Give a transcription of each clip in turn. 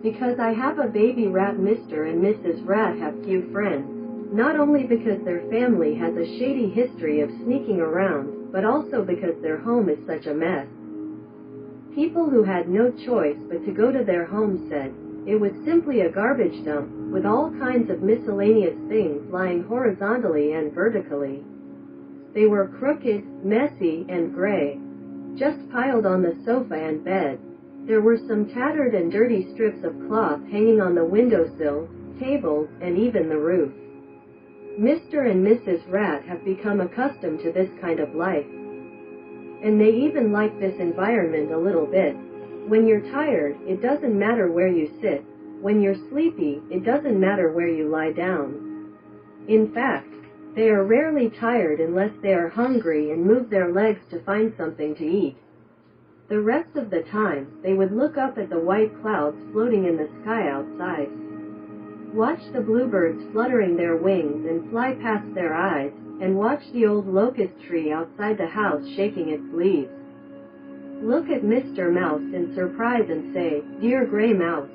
Because I have a baby rat. Mr. and Mrs. Rat have few friends. Not only because their family has a shady history of sneaking around, but also because their home is such a mess. People who had no choice but to go to their home said it was simply a garbage dump, with all kinds of miscellaneous things lying horizontally and vertically. They were crooked, messy, and gray, just piled on the sofa and bed. There were some tattered and dirty strips of cloth hanging on the windowsill, tables, and even the roof. Mr. and Mrs. Rat have become accustomed to this kind of life. And they even like this environment a little bit. When you're tired, it doesn't matter where you sit. When you're sleepy, it doesn't matter where you lie down. In fact, they are rarely tired unless they are hungry and move their legs to find something to eat. The rest of the time, they would look up at the white clouds floating in the sky outside. Watch the bluebirds fluttering their wings and fly past their eyes, and watch the old locust tree outside the house shaking its leaves. Look at Mr. Mouse in surprise and say, "Dear gray mouse,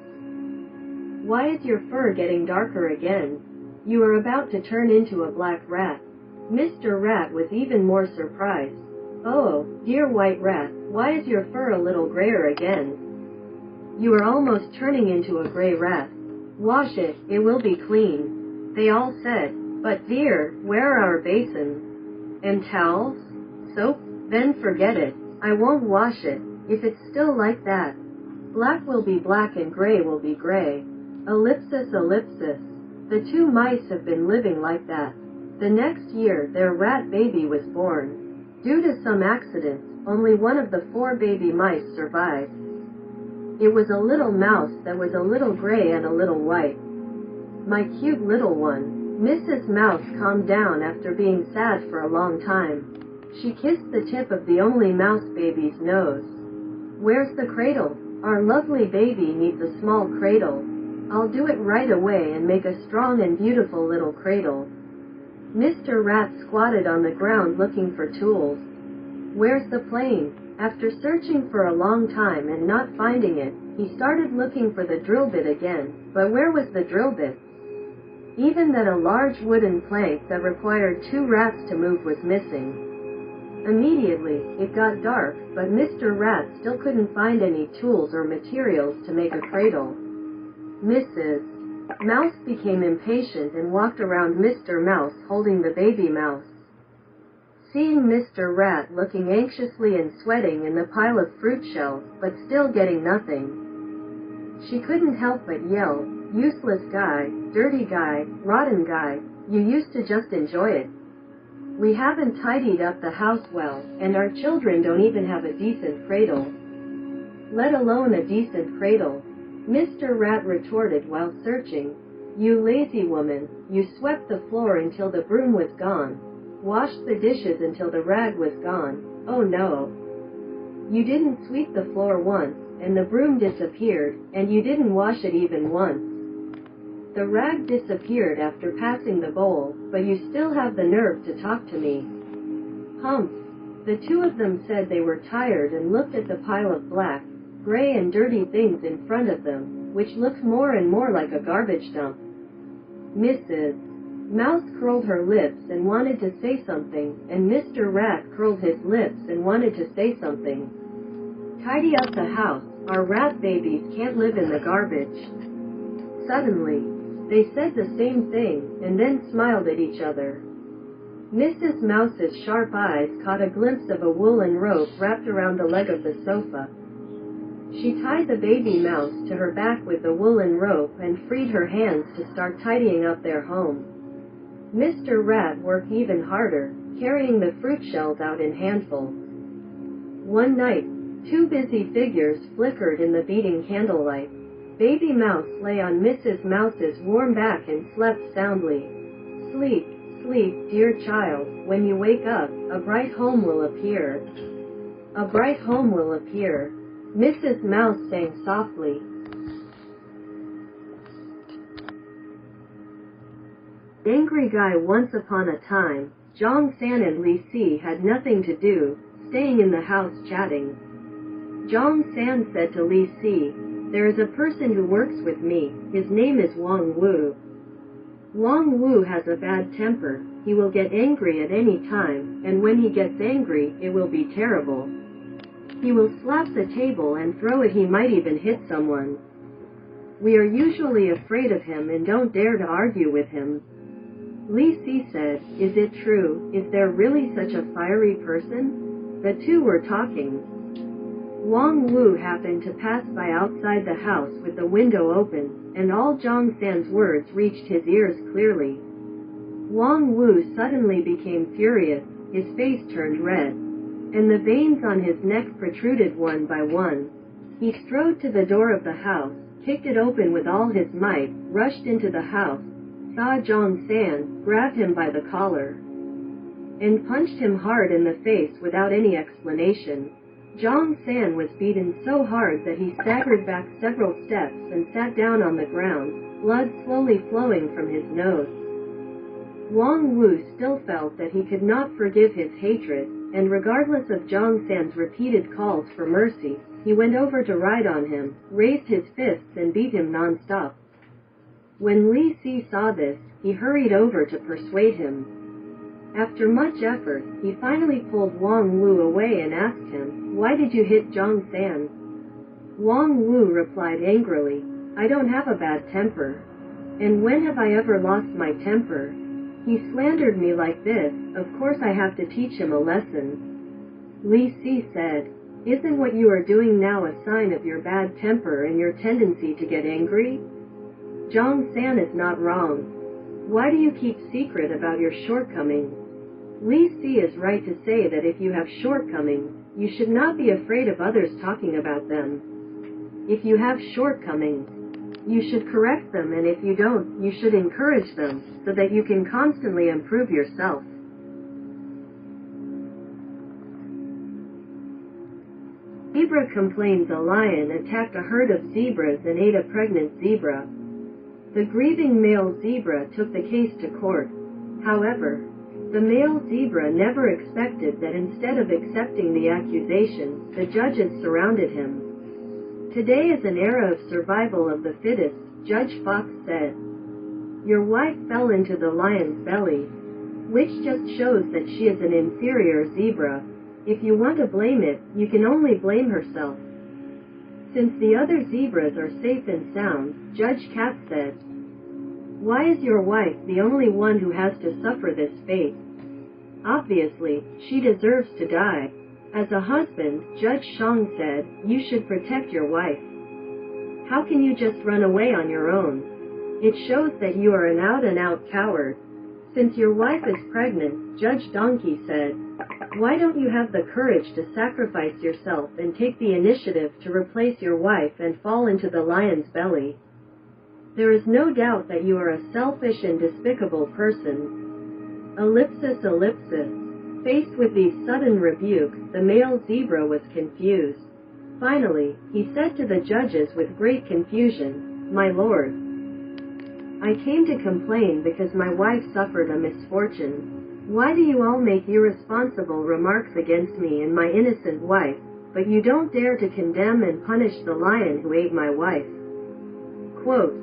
why is your fur getting darker again? You are about to turn into a black rat." Mr. Rat was even more surprised. "Oh, dear white rat, why is your fur a little grayer again? You are almost turning into a gray rat. Wash it, it will be clean." They all said, "But dear, where are our basins? And towels? Soap? Then forget it. I won't wash it, if it's still like that. Black will be black and gray will be gray. Ellipsis, ellipsis." The two mice have been living like that. The next year, their rat baby was born. Due to some accident, only one of the 4 baby mice survived. It was a little mouse that was a little gray and a little white. "My cute little one." Mrs. Mouse calmed down after being sad for a long time. She kissed the tip of the only mouse baby's nose. "Where's the cradle? Our lovely baby needs a small cradle. I'll do it right away and make a strong and beautiful little cradle." Mr. Rat squatted on the ground looking for tools. "Where's the plane?" After searching for a long time and not finding it, he started looking for the drill bit again, but where was the drill bit? Even that a large wooden plank that required 2 rats to move was missing. Immediately, it got dark, but Mr. Rat still couldn't find any tools or materials to make a cradle. Mrs. Mouse became impatient and walked around Mr. Mouse holding the baby mouse. Seeing Mr. Rat looking anxiously and sweating in the pile of fruit shells, but still getting nothing, she couldn't help but yell, "Useless guy, dirty guy, rotten guy, you used to just enjoy it. We haven't tidied up the house well, and our children don't even have a decent cradle. Let alone a decent cradle." Mr. Rat retorted while searching, "You lazy woman, you swept the floor until the broom was gone. Washed the dishes until the rag was gone. Oh no. You didn't sweep the floor once, and the broom disappeared, and you didn't wash it even once. The rag disappeared after passing the bowl, but you still have the nerve to talk to me." Humph! The two of them said they were tired and looked at the pile of black, gray and dirty things in front of them, which looked more and more like a garbage dump. Mrs. Mouse curled her lips and wanted to say something, and Mr. Rat curled his lips and wanted to say something. "Tidy up the house, our rat babies can't live in the garbage." Suddenly, they said the same thing, and then smiled at each other. Mrs. Mouse's sharp eyes caught a glimpse of a woolen rope wrapped around the leg of the sofa. She tied the baby mouse to her back with the woolen rope and freed her hands to start tidying up their home. Mr. Rat worked even harder, carrying the fruit shells out in handfuls. One night, 2 busy figures flickered in the beating candlelight. Baby Mouse lay on Mrs. Mouse's warm back and slept soundly. "Sleep, sleep, dear child. When you wake up, a bright home will appear. A bright home will appear," Mrs. Mouse sang softly. Angry guy. Once upon a time, Zhang San and Li Si had nothing to do, staying in the house chatting. Zhang San said to Li Si, There is a person who works with me. His name is Wang Wu. Wang Wu has a bad temper. He will get angry at any time, and when he gets angry, it will be terrible. He will slap the table and throw it. He might even hit someone. We are usually afraid of him and don't dare to argue with him. Li Si said, "Is it true? Is there really such a fiery person?" The two were talking. Wang Wu happened to pass by outside the house with the window open, and all Zhang San's words reached his ears clearly. Wang Wu suddenly became furious, his face turned red, and the veins on his neck protruded one by one. He strode to the door of the house, kicked it open with all his might, rushed into the house, saw Zhang San, grabbed him by the collar, and punched him hard in the face without any explanation. Zhang San was beaten so hard that he staggered back several steps and sat down on the ground, blood slowly flowing from his nose. Wang Wu still felt that he could not forgive his hatred, and regardless of Zhang San's repeated calls for mercy, he went over to ride on him, raised his fists and beat him non-stop. When Li Si saw this, he hurried over to persuade him. After much effort, he finally pulled Wang Wu away and asked him, "Why did you hit Zhang San?" Wang Wu replied angrily, "I don't have a bad temper. And when have I ever lost my temper? He slandered me like this, of course I have to teach him a lesson." Li Si said, "Isn't what you are doing now a sign of your bad temper and your tendency to get angry? Zhang San is not wrong. Why do you keep secret about your shortcomings? Li Si is right to say that if you have shortcomings, you should not be afraid of others talking about them. If you have shortcomings, you should correct them, and if you don't, you should encourage them, so that you can constantly improve yourself." Zebra complains a lion attacked a herd of zebras and ate a pregnant zebra. The grieving male zebra took the case to court. However, the male zebra never expected that instead of accepting the accusation, the judges surrounded him. "Today is an era of survival of the fittest," Judge Fox said. "Your wife fell into the lion's belly, which just shows that she is an inferior zebra. If you want to blame it, you can only blame herself. Since the other zebras are safe and sound," Judge Cat said, "why is your wife the only one who has to suffer this fate? Obviously, she deserves to die. As a husband," Judge Shang said, "you should protect your wife. How can you just run away on your own? It shows that you are an out-and-out coward. Since your wife is pregnant," Judge Donkey said, "why don't you have the courage to sacrifice yourself and take the initiative to replace your wife and fall into the lion's belly? There is no doubt that you are a selfish and despicable person." Ellipsis, ellipsis. Faced with these sudden rebukes, the male zebra was confused. Finally, he said to the judges with great confusion, "My lord, I came to complain because my wife suffered a misfortune. Why do you all make irresponsible remarks against me and my innocent wife, but you don't dare to condemn and punish the lion who ate my wife?" Quote,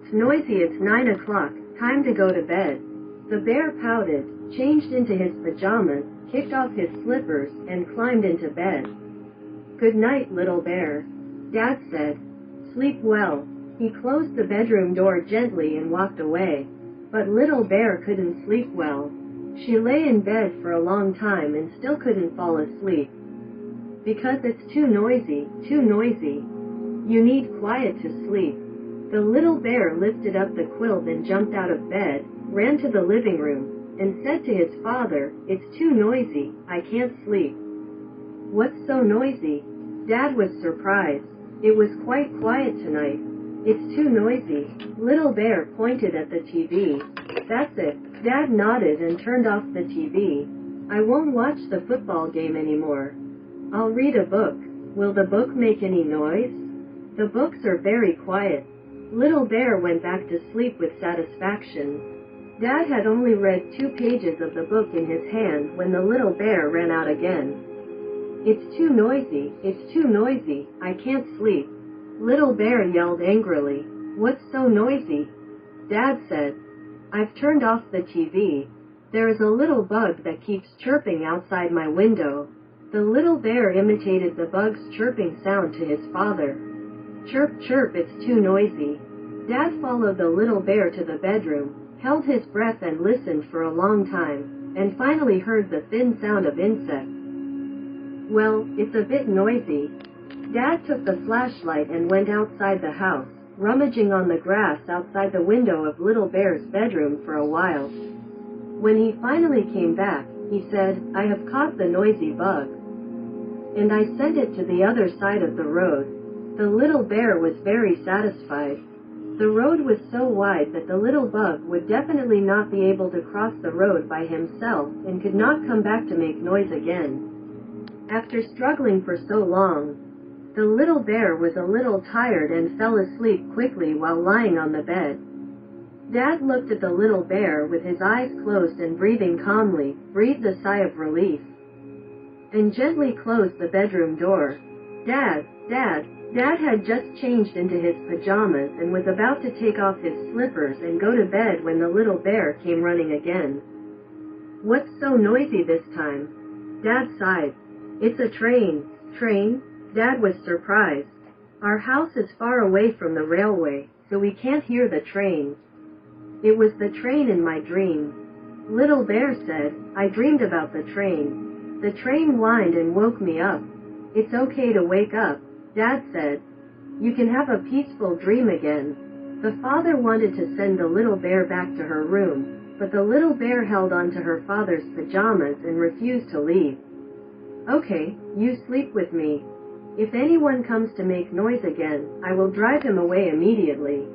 "It's noisy, it's 9 o'clock, time to go to bed." The bear pouted, changed into his pajamas, kicked off his slippers, and climbed into bed. "Good night, little bear," Dad said. "Sleep well." He closed the bedroom door gently and walked away. But little bear couldn't sleep well. She lay in bed for a long time and still couldn't fall asleep. "Because it's too noisy, too noisy. You need quiet to sleep." The little bear lifted up the quilt and jumped out of bed, ran to the living room, and said to his father, "It's too noisy, I can't sleep." "What's so noisy?" Dad was surprised. "It was quite quiet tonight." "It's too noisy." Little bear pointed at the TV. "That's it." Dad nodded and turned off the TV. "I won't watch the football game anymore. I'll read a book." "Will the book make any noise?" "The books are very quiet." Little bear went back to sleep with satisfaction. Dad had only read 2 pages of the book in his hand when the little bear ran out again. It's too noisy, it's too noisy, I can't sleep. Little Bear yelled angrily. What's so noisy? Dad said. I've turned off the TV. There is a little bug that keeps chirping outside my window. The little bear imitated the bug's chirping sound to his father. Chirp, chirp, it's too noisy. Dad followed the little bear to the bedroom, held his breath and listened for a long time, and finally heard the thin sound of insects. Well, it's a bit noisy. Dad took the flashlight and went outside the house, rummaging on the grass outside the window of Little Bear's bedroom for a while. When he finally came back, he said, I have caught the noisy bug. And I sent it to the other side of the road. The little bear was very satisfied. The road was so wide that the little bug would definitely not be able to cross the road by himself and could not come back to make noise again. After struggling for so long, the little bear was a little tired and fell asleep quickly while lying on the bed. Dad looked at the little bear with his eyes closed and breathing calmly, breathed a sigh of relief, and gently closed the bedroom door. Dad had just changed into his pajamas and was about to take off his slippers and go to bed when the little bear came running again. What's so noisy this time? Dad sighed. It's a train. Train? Dad was surprised. Our house is far away from the railway, so we can't hear the train. It was the train in my dream. Little Bear said, I dreamed about the train. The train whined and woke me up. It's okay to wake up, Dad said. You can have a peaceful dream again. The father wanted to send the little bear back to her room, but the little bear held on to her father's pajamas and refused to leave. Okay, you sleep with me. If anyone comes to make noise again, I will drive him away immediately.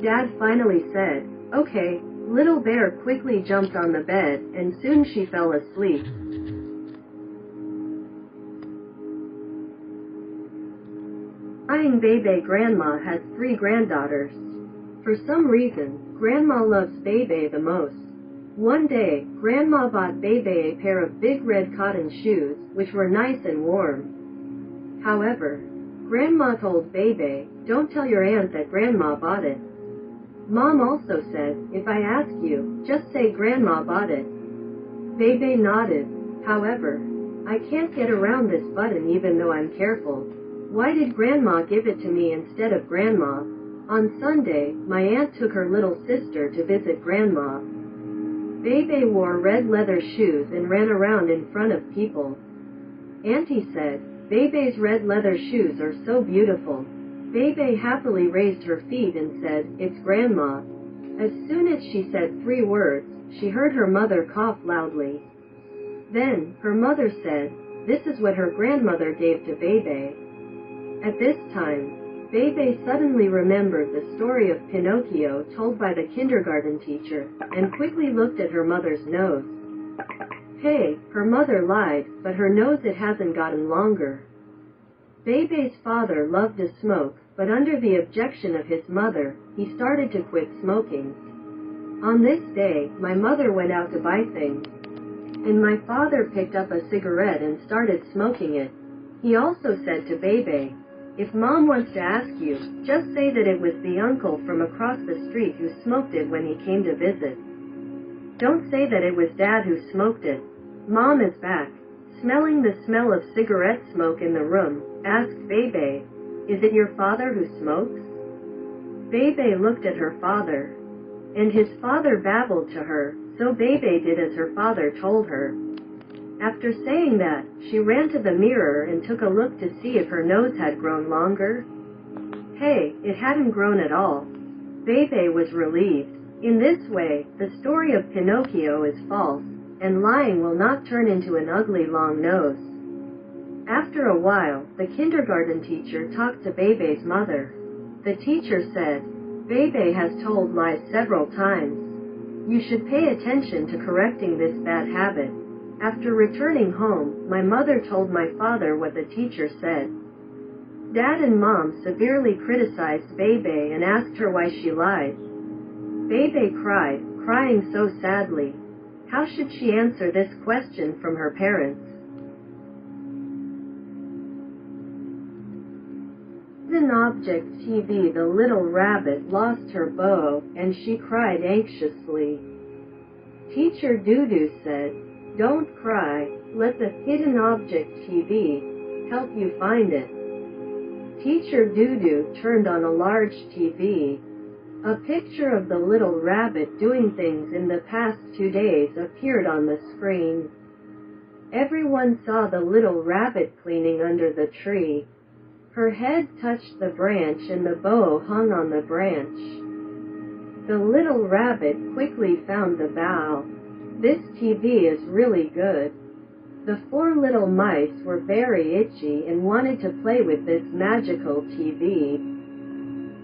Dad finally said, okay. Little Bear quickly jumped on the bed, and soon she fell asleep. Eyeing Bebe, Grandma has 3 granddaughters. For some reason, Grandma loves Bebe the most. One day, Grandma bought Bebe a pair of big red cotton shoes, which were nice and warm. However, Grandma told Bebe, don't tell your aunt that Grandma bought it. Mom also said, if I ask you, just say Grandma bought it. Bebe nodded. However, I can't get around this button even though I'm careful. Why did Grandma give it to me instead of Grandma? On Sunday, my aunt took her little sister to visit Grandma. Bebe wore red leather shoes and ran around in front of people. Auntie said, Bebe's red leather shoes are so beautiful. Bebe happily raised her feet and said, it's Grandma. As soon as she said 3 words, she heard her mother cough loudly. Then, her mother said, this is what her grandmother gave to Bebe. At this time, Bebe suddenly remembered the story of Pinocchio told by the kindergarten teacher, and quickly looked at her mother's nose. Hey, her mother lied, but her nose it hasn't gotten longer. Bebe's father loved to smoke, but under the objection of his mother, he started to quit smoking. On this day, my mother went out to buy things, and my father picked up a cigarette and started smoking it. He also said to Bebe, if Mom wants to ask you, just say that it was the uncle from across the street who smoked it when he came to visit. Don't say that it was Dad who smoked it. Mom is back. Smelling the smell of cigarette smoke in the room, asked Bebe, is it your father who smokes? Bebe looked at her father, and his father babbled to her, so Bebe did as her father told her. After saying that, she ran to the mirror and took a look to see if her nose had grown longer. Hey, it hadn't grown at all. Bebe was relieved. In this way, the story of Pinocchio is false, and lying will not turn into an ugly long nose. After a while, the kindergarten teacher talked to Bebe's mother. The teacher said, Bebe has told lies several times. You should pay attention to correcting this bad habit. After returning home, my mother told my father what the teacher said. Dad and Mom severely criticized Bebe and asked her why she lied. Bebe cried, crying so sadly. How should she answer this question from her parents? Hidden object TV. The little rabbit lost her bow, and she cried anxiously. Teacher Dudu said, "Don't cry, let the hidden object TV help you find it." Teacher Dudu turned on a large TV. A picture of the little rabbit doing things in the past 2 days appeared on the screen. Everyone saw the little rabbit cleaning under the tree. Her head touched the branch and the bow hung on the branch. The little rabbit quickly found the bow. "This TV is really good." The 4 little mice were very itchy and wanted to play with this magical TV.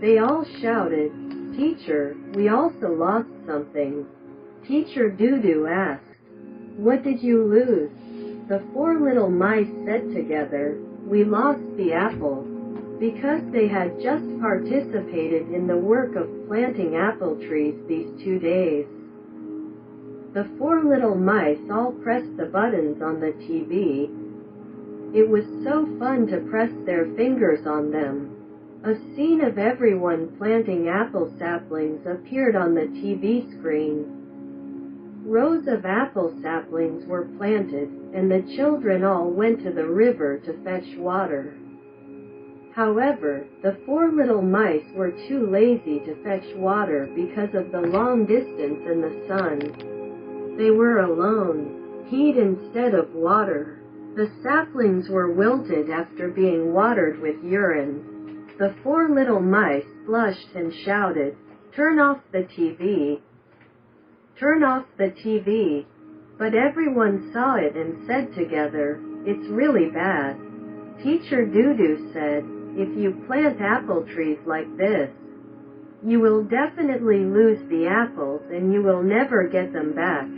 They all shouted, "Teacher, we also lost something." Teacher Dudu asked, "What did you lose?" The 4 little mice said together, "We lost the apple." Because they had just participated in the work of planting apple trees these 2 days. The 4 little mice all pressed the buttons on the TV. It was so fun to press their fingers on them. A scene of everyone planting apple saplings appeared on the TV screen. Rows of apple saplings were planted, and the children all went to the river to fetch water. However, the 4 little mice were too lazy to fetch water because of the long distance and the sun. They were alone, heat instead of water. The saplings were wilted after being watered with urine. The 4 little mice blushed and shouted, "Turn off the TV! Turn off the TV!" But everyone saw it and said together, "It's really bad." Teacher Dudu said, "If you plant apple trees like this, you will definitely lose the apples and you will never get them back.